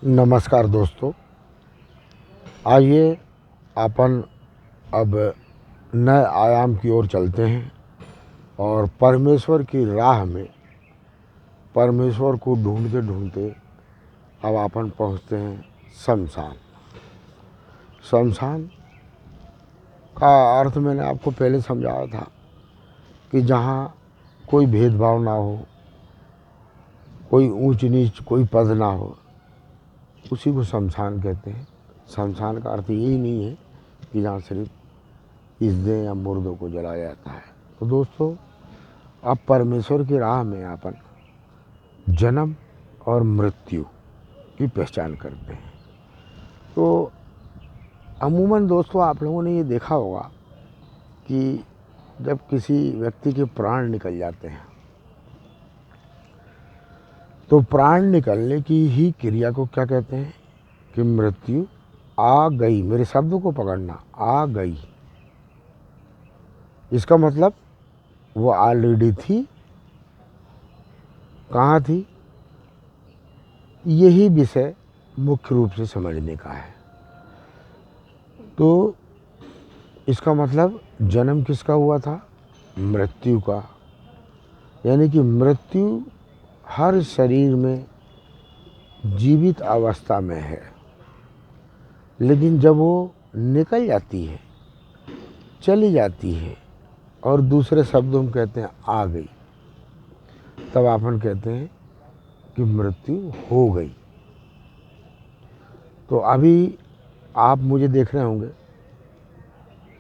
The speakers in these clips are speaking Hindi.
नमस्कार दोस्तों, आइए अपन अब नए आयाम की ओर चलते हैं और परमेश्वर की राह में परमेश्वर को ढूंढते ढूंढते अब अपन पहुंचते हैं शमशान। शमशान का अर्थ मैंने आपको पहले समझाया था कि जहाँ कोई भेदभाव ना हो, कोई ऊंच नीच, कोई पद ना हो, उसी को शमशान कहते हैं। शमशान का अर्थ यही नहीं है कि जहाँ सिर्फ इसदे या मुर्दों को जलाया जाता है। तो दोस्तों, अब परमेश्वर की राह में अपन जन्म और मृत्यु की पहचान करते हैं। तो अमूमन दोस्तों, आप लोगों ने ये देखा होगा कि जब किसी व्यक्ति के प्राण निकल जाते हैं तो प्राण निकलने की ही क्रिया को क्या कहते हैं कि मृत्यु आ गई। मेरे शब्द को पकड़ना, आ गई। इसका मतलब वो ऑलरेडी थी। कहाँ थी? यही विषय मुख्य रूप से समझने का है। तो इसका मतलब जन्म किसका हुआ था? मृत्यु का। यानी कि मृत्यु हर शरीर में जीवित अवस्था में है, लेकिन जब वो निकल जाती है, चली जाती है, और दूसरे शब्दों में कहते हैं आ गई, तब अपन कहते हैं कि मृत्यु हो गई। तो अभी आप मुझे देख रहे होंगे,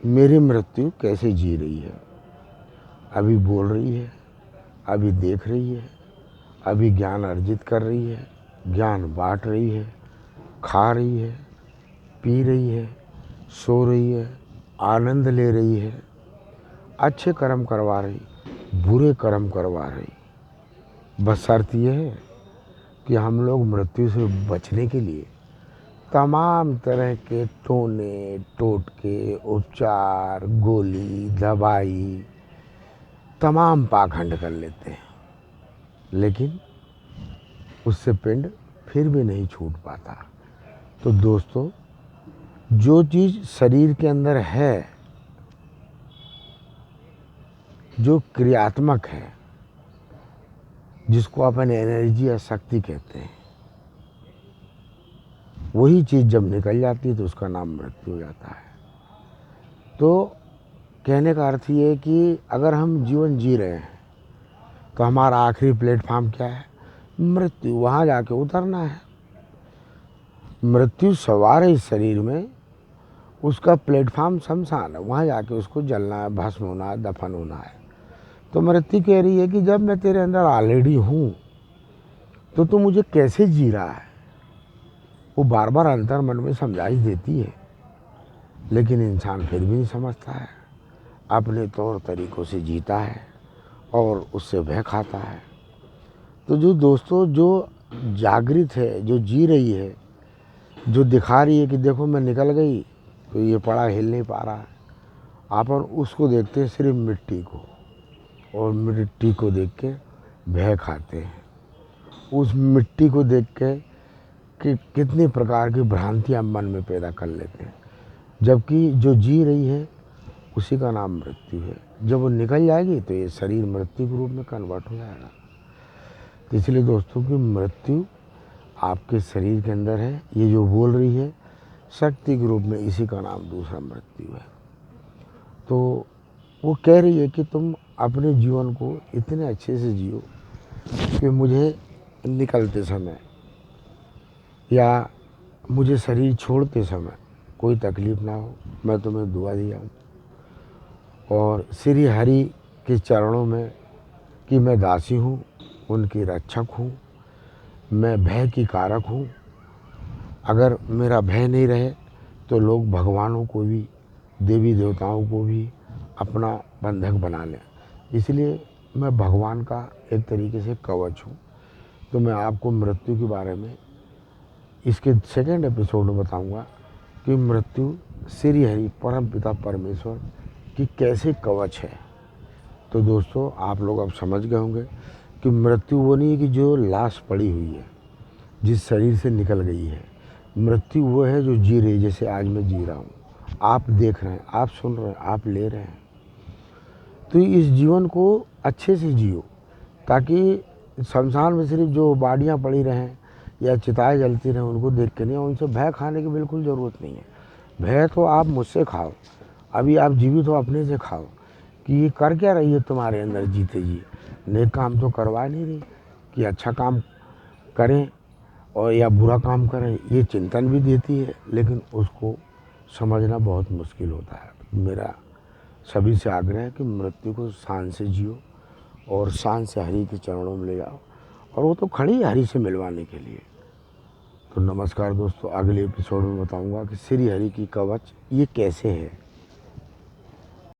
मेरी मृत्यु कैसे जी रही है। अभी बोल रही है, अभी देख रही है, अभी ज्ञान अर्जित कर रही है, ज्ञान बांट रही है, खा रही है, पी रही है, सो रही है, आनंद ले रही है, अच्छे कर्म करवा रही, बुरे कर्म करवा रही। बस शर्त यह है कि हम लोग मृत्यु से बचने के लिए तमाम तरह के टोने टोटके, उपचार, गोली, दवाई, तमाम पाखंड कर लेते हैं, लेकिन उससे पिंड फिर भी नहीं छूट पाता। तो दोस्तों, जो चीज़ शरीर के अंदर है, जो क्रियात्मक है, जिसको अपन एनर्जी या शक्ति कहते हैं, वही चीज़ जब निकल जाती है तो उसका नाम मृत्यु हो जाता है। तो कहने का अर्थ ये है कि अगर हम जीवन जी रहे हैं तो हमारा आखिरी प्लेटफॉर्म क्या है? मृत्यु। वहाँ जाके उतरना है। मृत्यु सवार है इस शरीर में, उसका प्लेटफॉर्म शमशान है। वहाँ जाके उसको जलना है, भस्म होना है, दफन होना है। तो मृत्यु कह रही है कि जब मैं तेरे अंदर ऑलरेडी हूँ तो तू मुझे कैसे जी रहा है। वो बार बार अंतर मन में समझाइश देती है, लेकिन इंसान फिर भी नहीं समझता है, अपने तौर तरीकों से जीता है और उससे भय खाता है। तो जो दोस्तों, जो जागृत है, जो जी रही है, जो दिखा रही है कि देखो मैं निकल गई, तो ये पड़ा हिल नहीं पा रहा है, अपन उसको देखते हैं सिर्फ मिट्टी को, और मिट्टी को देख के भय खाते हैं। उस मिट्टी को देख के कि कितनी प्रकार की भ्रांतियाँ मन में पैदा कर लेते हैं, जबकि जो जी रही है उसी का नाम मृत्यु है। जब वो निकल जाएगी तो ये शरीर मृत्यु के रूप में कन्वर्ट हो जाएगा। तो इसलिए दोस्तों, की मृत्यु आपके शरीर के अंदर है, ये जो बोल रही है शक्ति के रूप में, इसी का नाम दूसरा मृत्यु है। तो वो कह रही है कि तुम अपने जीवन को इतने अच्छे से जियो कि मुझे निकलते समय या मुझे शरीर छोड़ते समय कोई तकलीफ़ ना हो। मैं तुम्हें दुआ दिया हूँ, और श्री हरि के चरणों में कि मैं दासी हूँ, उनकी रक्षक हूँ, मैं भय की कारक हूँ। अगर मेरा भय नहीं रहे तो लोग भगवानों को भी, देवी देवताओं को भी अपना बंधक बना लें। इसलिए मैं भगवान का एक तरीके से कवच हूँ। तो मैं आपको मृत्यु के बारे में इसके सेकंड एपिसोड में बताऊंगा कि मृत्यु श्री हरि परम पिता परमेश्वर की कैसे कवच है। तो दोस्तों, आप लोग अब समझ गए होंगे कि मृत्यु वो नहीं है कि जो लाश पड़ी हुई है। जिस शरीर से निकल गई है। मृत्यु वो है जो जी रही, जैसे आज मैं जी रहा हूँ, आप देख रहे हैं, आप सुन रहे हैं, आप ले रहे हैं। तो इस जीवन को अच्छे से जियो, ताकि शमशान में सिर्फ जो बाडियाँ पड़ी रहें या चिताएं जलती रहें उनको देख के नहीं, उनसे भय खाने की बिल्कुल ज़रूरत नहीं है। भय तो आप मुझसे खाओ, अभी आप जीवित हो अपने से खाओ कि ये कर क्या रही है तुम्हारे अंदर जीते जी, नेक काम तो करवा नहीं रही, कि अच्छा काम करें और या बुरा काम करें, ये चिंतन भी देती है, लेकिन उसको समझना बहुत मुश्किल होता है। मेरा सभी से आग्रह है कि मृत्यु को शान से जियो और शान से हरि के चरणों में ले जाओ, और वो तो खड़ी है हरि से मिलवाने के लिए। तो नमस्कार दोस्तों, अगले एपिसोड में बताऊंगा कि श्री हरि की कवच ये कैसे है।